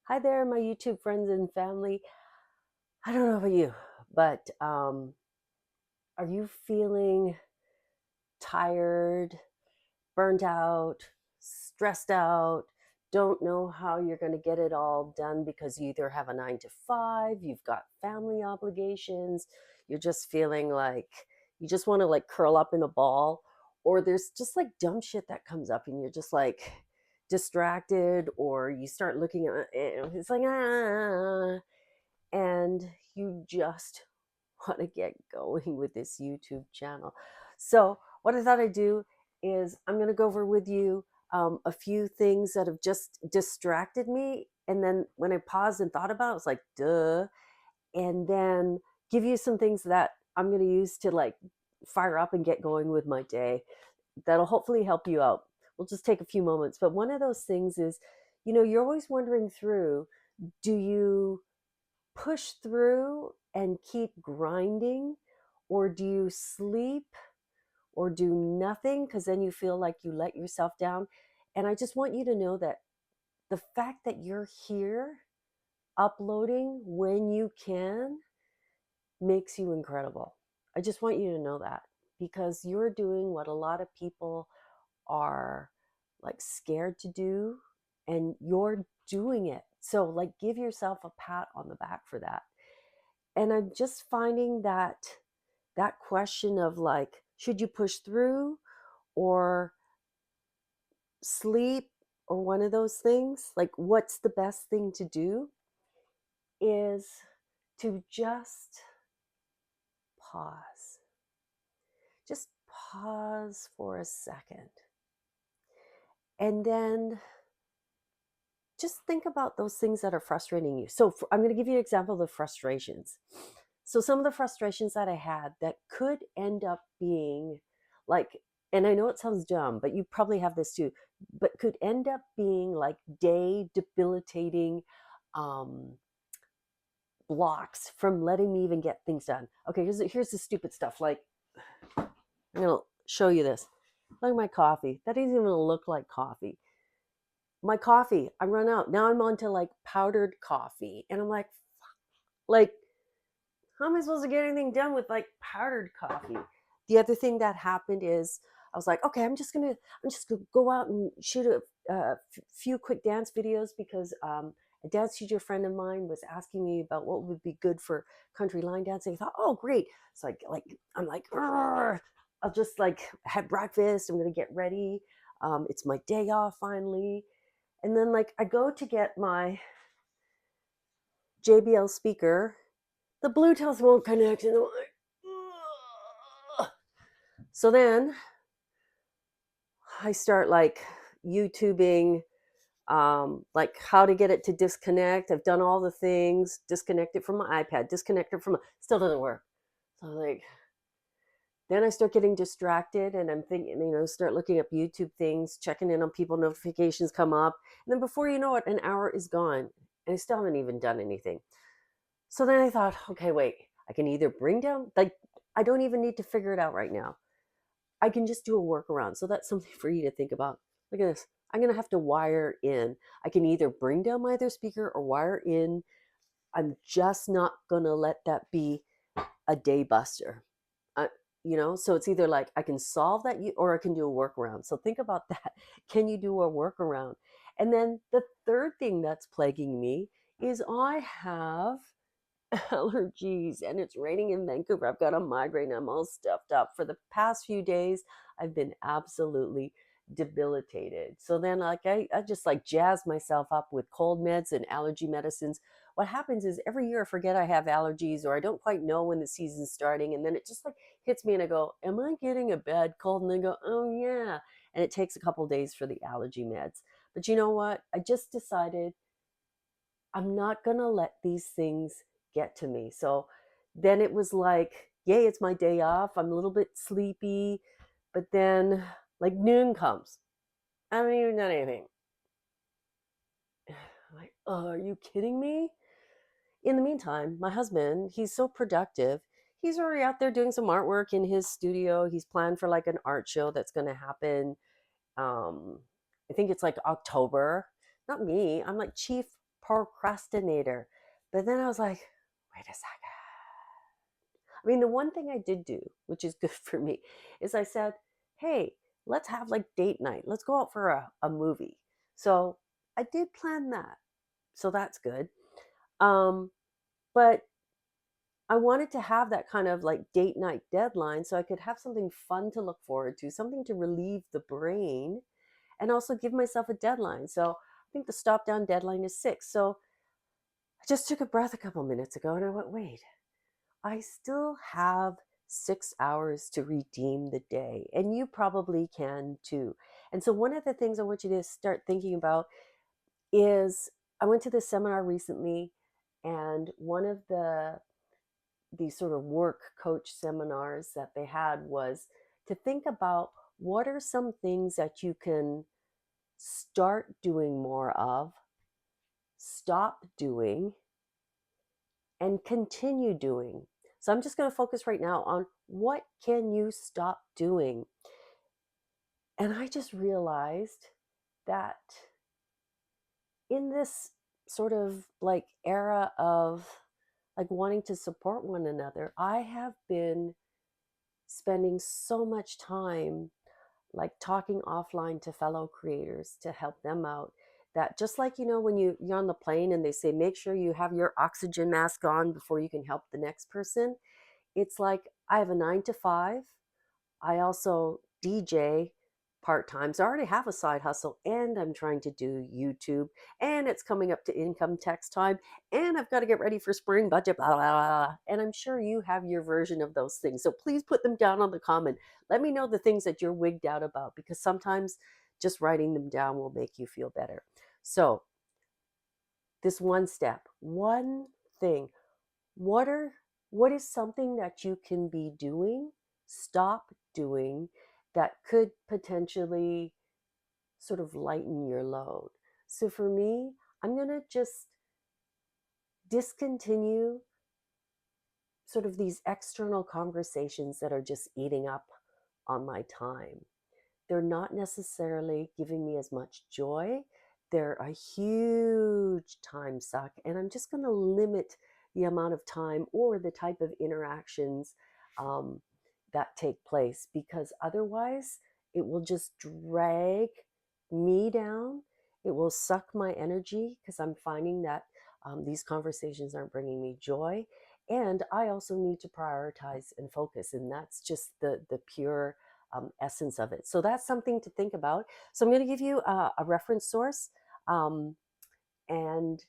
Hi there, my YouTube friends and family. I don't know about you, but are you feeling tired, burnt out, stressed out, don't know how you're going to get it all done because you either have a 9 to 5, you've got family obligations, you're just feeling like you just want to like curl up in a ball, or there's just like dumb shit that comes up and you're just like distracted, or you start looking at it, it's like, and you just want to get going with this YouTube channel. So, what I thought I'd do is I'm going to go over with you a few things that have just distracted me. And then when I paused and thought about it, I was like, duh. And then give you some things that I'm going to use to like fire up and get going with my day. That'll hopefully help you out. We'll just take a few moments. But one of those things is, you're always wondering through, do you push through and keep grinding, or do you sleep or do nothing because then you feel like you let yourself down? And I just want you to know that the fact that you're here uploading when you can makes you incredible. I just want you to know that, because you're doing what a lot of people are like scared to do, and you're doing it. So like give yourself a pat on the back for that. And I'm just finding that question of like, should you push through or sleep, or one of those things, like what's the best thing to do, is to just pause. Just pause for a second. And then just think about those things that are frustrating you. So I'm going to give you an example of the frustrations. So some of the frustrations that I had that could end up being like, and I know it sounds dumb, but you probably have this too, but could end up being like day debilitating um, blocks from letting me even get things done. Okay, here's the stupid stuff. Like, I'm going to show you this. Look at my coffee. That doesn't even look like coffee. My coffee, I run out. Now I'm on to like powdered coffee. And I'm like, how am I supposed to get anything done with like powdered coffee? The other thing that happened is I was like, okay, I'm just gonna go out and shoot a few quick dance videos, because a dance teacher friend of mine was asking me about what would be good for country line dancing. I thought, oh, great. So I'm like, I'll just like have breakfast. I'm gonna get ready. It's my day off finally. And then like I go to get my JBL speaker, the Bluetooth won't connect, and I'm like, ugh. So then I start like YouTubing, like how to get it to disconnect. I've done all the things, disconnect it from my iPad, disconnect it from still doesn't work. So like, then I start getting distracted and I'm thinking, start looking up YouTube things, checking in on people, notifications come up. And then before you know it, an hour is gone and I still haven't even done anything. So then I thought, okay, wait, I can either bring down, like, I don't even need to figure it out right now. I can just do a workaround. So that's something for you to think about. Look at this. I'm going to have to wire in. I can either bring down my other speaker or wire in. I'm just not going to let that be a day buster. Uh, so it's either like I can solve that, or I can do a workaround. So think about that. Can you do a workaround? And then the third thing that's plaguing me is I have allergies, and it's raining in Vancouver. I've got a migraine. I'm all stuffed up. For the past few days, I've been absolutely debilitated. So then like I just like jazz myself up with cold meds and allergy medicines. What happens is every year I forget I have allergies, or I don't quite know when the season's starting, and then it just like hits me and I go, am I getting a bad cold? And I go, oh yeah. And it takes a couple days for the allergy meds. But you know what? I just decided I'm not going to let these things get to me. So then it was like, yay, it's my day off. I'm a little bit sleepy. But then like noon comes. I haven't even done anything. I'm like, oh, are you kidding me? In the meantime, my husband, he's so productive. He's already out there doing some artwork in his studio. He's planned for like an art show that's going to happen. Um, I think it's like October. Not me. I'm like chief procrastinator. But then I was like, wait a second. I mean, the one thing I did do, which is good for me, is I said, hey, let's have like date night. Let's go out for a movie. So I did plan that. So that's good. Um, but I wanted to have that kind of like date night deadline so I could have something fun to look forward to, something to relieve the brain, and also give myself a deadline. So I think the stop down deadline is 6. So I just took a breath a couple minutes ago and I went, wait, I still have 6 hours to redeem the day, and you probably can too. And so, one of the things I want you to start thinking about is I went to this seminar recently, and one of these sort of work coach seminars that they had was to think about what are some things that you can start doing more of, stop doing, and continue doing. So I'm just going to focus right now on what can you stop doing. And I just realized that in this sort of like era of like wanting to support one another, I have been spending so much time like talking offline to fellow creators to help them out, that just like when you're on the plane and they say make sure you have your oxygen mask on before you can help the next person. It's like I have a 9 to 5. I also DJ part time. So I already have a side hustle, and I'm trying to do YouTube, and it's coming up to income tax time, and I've got to get ready for spring budget, blah, blah, blah. And I'm sure you have your version of those things. So please put them down on the comment. Let me know the things that you're wigged out about, because sometimes just writing them down will make you feel better. So this one step, one thing, what are what is something that you can be doing, stop doing, that could potentially sort of lighten your load? So for me, I'm going to just discontinue sort of these external conversations that are just eating up on my time. They're not necessarily giving me as much joy. They're a huge time suck, and I'm just going to limit the amount of time or the type of interactions um, that take place, because otherwise it will just drag me down. It will suck my energy because I'm finding that these conversations aren't bringing me joy. And I also need to prioritize and focus, and that's just the pure essence of it. So that's something to think about. So I'm going to give you a reference source um, and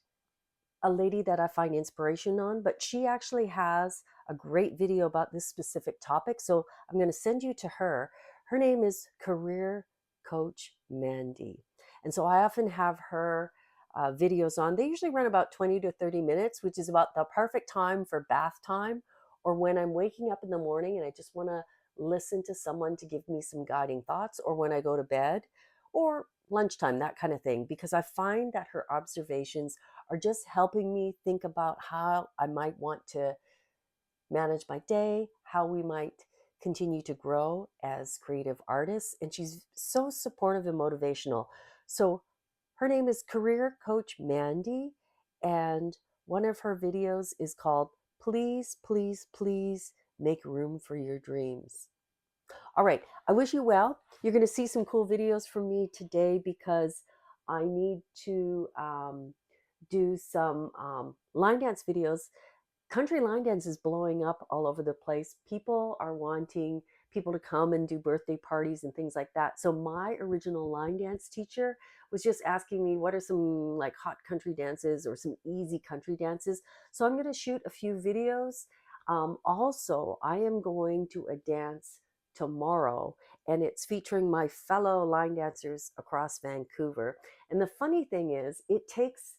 a lady that I find inspiration on, but she actually has a great video about this specific topic. So I'm going to send you to her. Her name is Career Coach Mandy. And so I often have her videos on. They usually run about 20 to 30 minutes, which is about the perfect time for bath time, or when I'm waking up in the morning and I just want to listen to someone to give me some guiding thoughts, or when I go to bed, or lunchtime, that kind of thing, because I find that her observations are just helping me think about how I might want to manage my day, how we might continue to grow as creative artists. And she's so supportive and motivational. So her name is Career Coach Mandy, and one of her videos is called Please, Please, Please Make Room for Your Dreams. All right, I wish you well. You're going to see some cool videos from me today because I need to do some line dance videos. Country line dance is blowing up all over the place. People are wanting people to come and do birthday parties and things like that. So my original line dance teacher was just asking me what are some like hot country dances or some easy country dances. So I'm going to shoot a few videos. Also, I am going to a dance tomorrow, and it's featuring my fellow line dancers across Vancouver. And the funny thing is, it's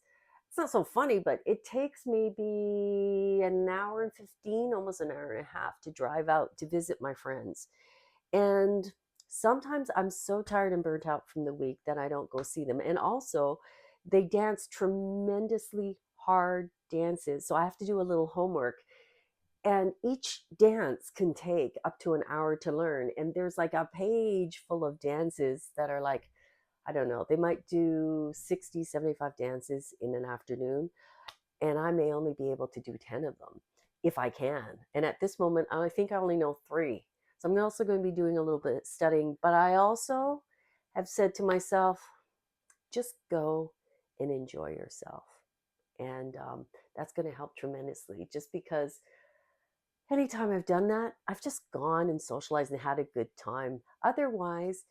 not so funny, but it takes maybe an hour and 15, almost an hour and a half to drive out to visit my friends. And sometimes I'm so tired and burnt out from the week that I don't go see them. And also, they dance tremendously hard dances. So I have to do a little homework. And each dance can take up to an hour to learn. And there's like a page full of dances that are like I don't know, they might do 60, 75 dances in an afternoon, and I may only be able to do 10 of them if I can. And at this moment, I think I only know 3. So I'm also going to be doing a little bit of studying, but I also have said to myself, just go and enjoy yourself. And that's going to help tremendously, just because anytime I've done that, I've just gone and socialized and had a good time. Otherwise,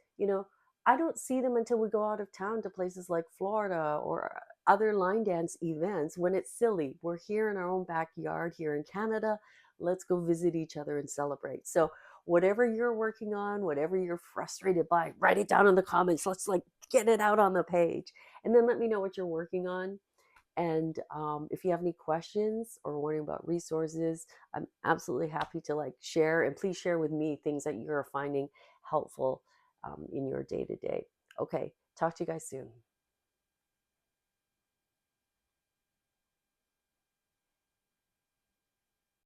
I don't see them until we go out of town to places like Florida or other line dance events when it's silly. We're here in our own backyard here in Canada. Let's go visit each other and celebrate. So, whatever you're working on, whatever you're frustrated by, write it down in the comments. Let's like get it out on the page. And then let me know what you're working on. And if you have any questions or wondering about resources, I'm absolutely happy to like share. And please share with me things that you're finding helpful in your day to day. Okay, talk to you guys soon.